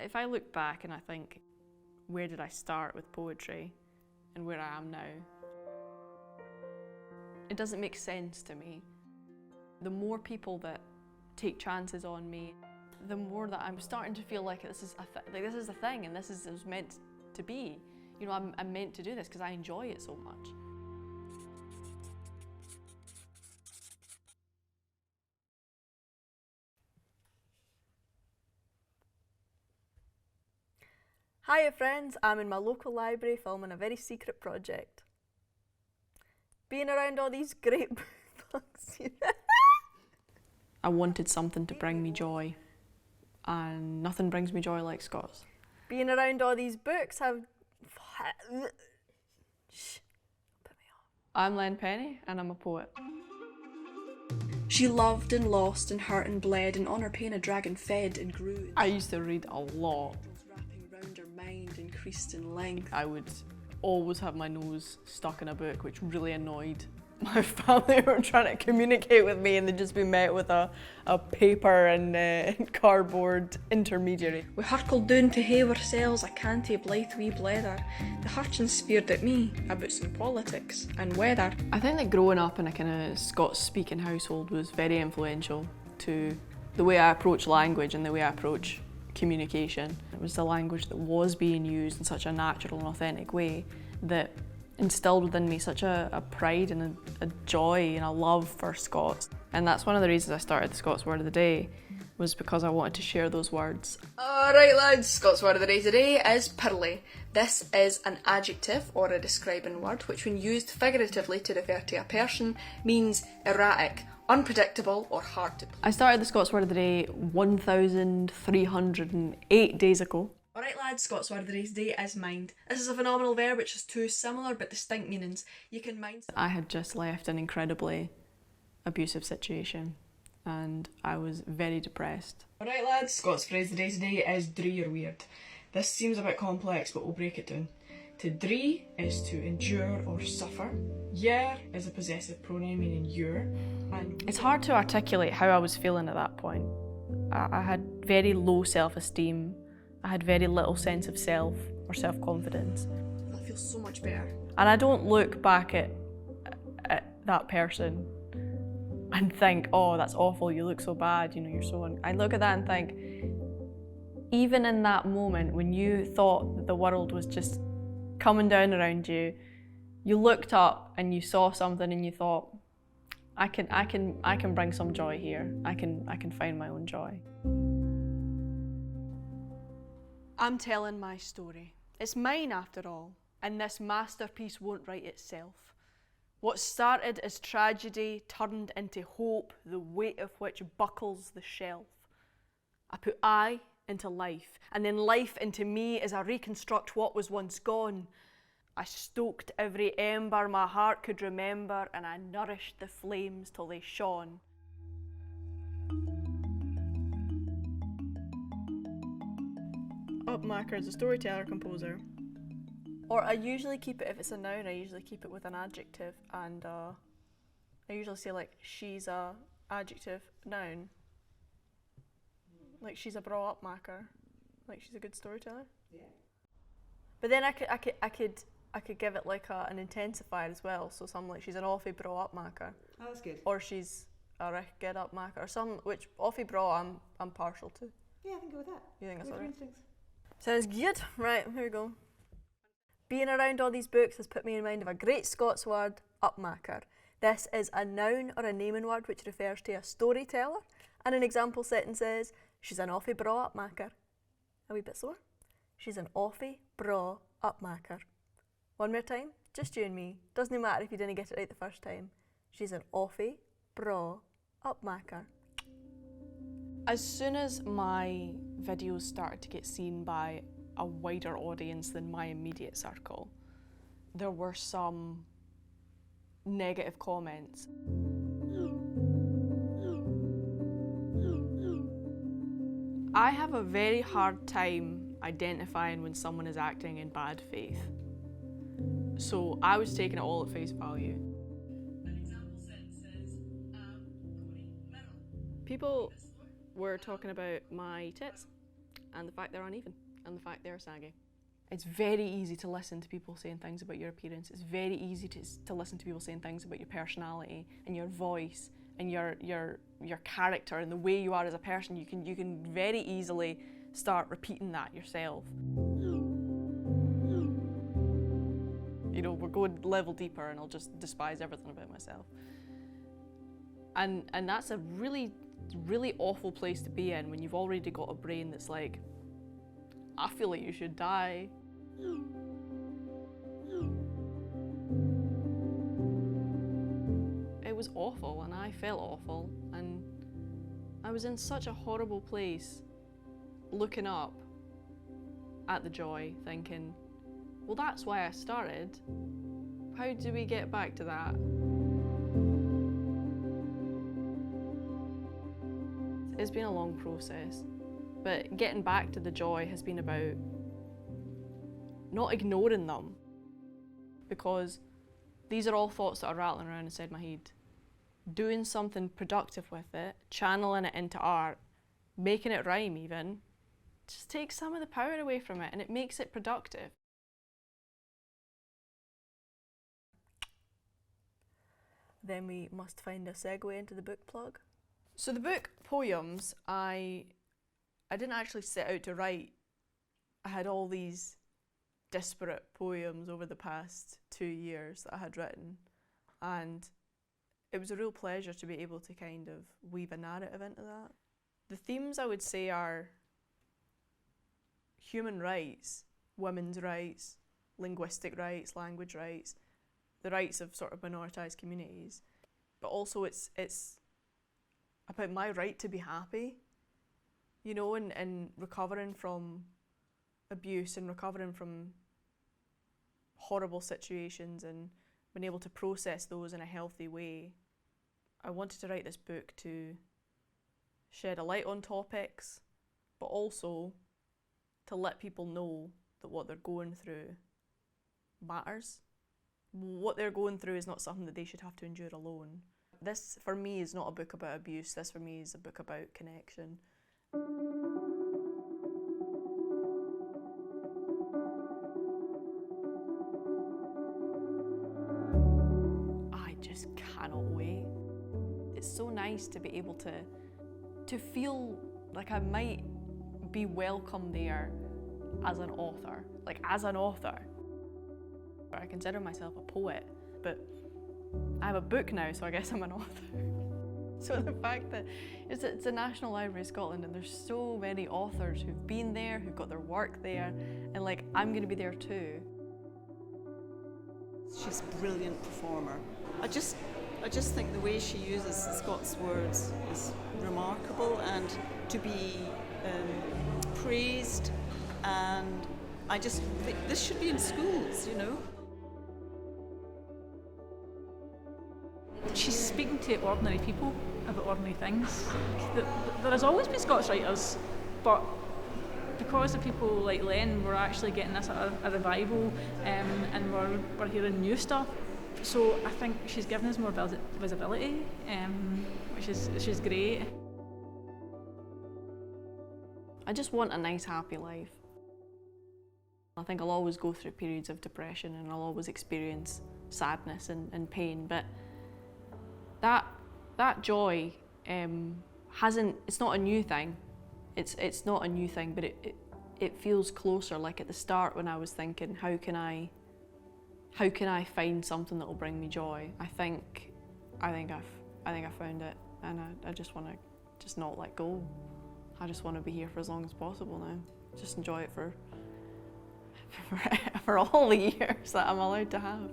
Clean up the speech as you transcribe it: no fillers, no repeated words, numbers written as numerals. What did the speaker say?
If I look back and I think, where did I start with poetry and where I am now? It doesn't make sense to me. The more people that take chances on me, the more that I'm starting to feel like this is a thing and this is meant to be. You know, I'm meant to do this because I enjoy it so much. Hiya friends, I'm in my local library filming a very secret project. Being around all these great books. I wanted something to bring me joy, and nothing brings me joy like Scots. Being around all these books have... Shh, put me off. I'm Len Pennie and I'm a poet. She loved and lost and hurt and bled, and on her pain a dragon fed and grew. I used to read a lot. Wrapping round her mind increased in length. I would always have my nose stuck in a book, which really annoyed my family who were trying to communicate with me, and they'd just be met with a paper and cardboard intermediary. We hurkled down to hae ourselves a canty blithe wee blether. The Hurchins speered at me about some politics and weather. I think that growing up in a kind of Scots-speaking household was very influential to the way I approach language and the way I approach communication. It was the language that was being used in such a natural and authentic way that instilled within me such a pride and a joy and a love for Scots. And that's one of the reasons I started the Scots Word of the Day, was because I wanted to share those words. Alright lads, Scots Word of the Day today is pirly. This is an adjective or a describing word which, when used figuratively to refer to a person, means erratic, unpredictable or hard to please. I started the Scots Word of the Day 1,308 days ago. Alright lads, Scots Word of the Day today is mind. This is a phenomenal verb which has two similar but distinct meanings. You can mind... I had just left an incredibly abusive situation and I was very depressed. Alright lads, Scots phrase of the day today is dree or weird. This seems a bit complex but we'll break it down. To dree is to endure or suffer. Yer is a possessive pronoun meaning you're. And it's hard to articulate how I was feeling at that point. I had very low self-esteem. I had very little sense of self or self-confidence. That feels so much better. And I don't look back at that person and think, oh, that's awful, you look so bad, you know, you're so... I look at that and think, even in that moment when you thought that the world was just coming down around you, you looked up and you saw something and you thought, I can bring some joy here. I can find my own joy. I'm telling my story. It's mine after all, and this masterpiece won't write itself. What started as tragedy turned into hope, the weight of which buckles the shelf. I put I into life, and then life into me as I reconstruct what was once gone. I stoked every ember my heart could remember, and I nourished the flames till they shone. Upmaker is a storyteller, composer. Or I usually keep it, if it's a noun, I usually keep it with an adjective, and I usually say like, she's a adjective noun. Like she's a bra upmaker. Like she's a good storyteller. Yeah. But then I could give it like an intensifier as well, so something like she's an awful bra upmaker. Oh, that's good. Or she's a rick good upmaker, or some, which awful bra I'm partial to. Yeah, I can go with that. You think that's With your alright? instincts. Sounds good. Right, here we go. Being around all these books has put me in mind of a great Scots word, upmaker. This is a noun or a naming word which refers to a storyteller, and an example sentence says, she's an awful bra upmaker. A wee bit slower. She's an awful bra upmaker. One more time, just you and me. Doesn't matter if you didn't get it right the first time. She's an awful bra upmaker. As soon as my videos started to get seen by a wider audience than my immediate circle, there were some negative comments. I have a very hard time identifying when someone is acting in bad faith. So I was taking it all at face value. An example sentence says, People were talking about my tits and the fact they're uneven, and the fact they're saggy. It's very easy to listen to people saying things about your appearance. It's very easy to listen to people saying things about your personality and your voice and your character and the way you are as a person. You can very easily start repeating that yourself. You know, we're going level deeper and I'll just despise everything about myself. And that's a really, really awful place to be in when you've already got a brain that's like, I feel like you should die. It was awful and I felt awful and I was in such a horrible place looking up at the joy thinking, well, that's why I started. How do we get back to that? It's been a long process. But getting back to the joy has been about not ignoring them, because these are all thoughts that are rattling around inside my head. Doing something productive with it, channeling it into art, making it rhyme even, just takes some of the power away from it and it makes it productive. Then we must find a segue into the book plug. So the book Poyums, I didn't actually set out to write. I had all these disparate poems over the past 2 years that I had written, and it was a real pleasure to be able to kind of weave a narrative into that. The themes I would say are human rights, women's rights, linguistic rights, language rights, the rights of sort of minoritised communities, but also it's about my right to be happy. You know, and recovering from abuse and recovering from horrible situations and being able to process those in a healthy way. I wanted to write this book to shed a light on topics, but also to let people know that what they're going through matters. What they're going through is not something that they should have to endure alone. This, for me, is not a book about abuse. This, for me, is a book about connection. I just cannot wait. It's so nice to be able to feel like I might be welcome there as an author. Like, as an author. I consider myself a poet, but I have a book now, so I guess I'm an author. So the fact that it's the National Library of Scotland and there's so many authors who've been there, who've got their work there, and like, I'm going to be there too. She's a brilliant performer. I just think the way she uses Scots words is remarkable, and to be praised, and I just think this should be in schools, you know. She's speaking to ordinary people about ordinary things. There has always been Scots writers, but because of people like Len, we're actually getting this a revival, and we're hearing new stuff. So I think she's given us more visibility, which is great. I just want a nice, happy life. I think I'll always go through periods of depression and I'll always experience sadness and pain, but that joy it's not a new thing. It's not a new thing, but it feels closer. Like at the start when I was thinking, how can I find something that will bring me joy? I think I've found it, and I just want to just not let go. I just want to be here for as long as possible now. Just enjoy it for all the years that I'm allowed to have.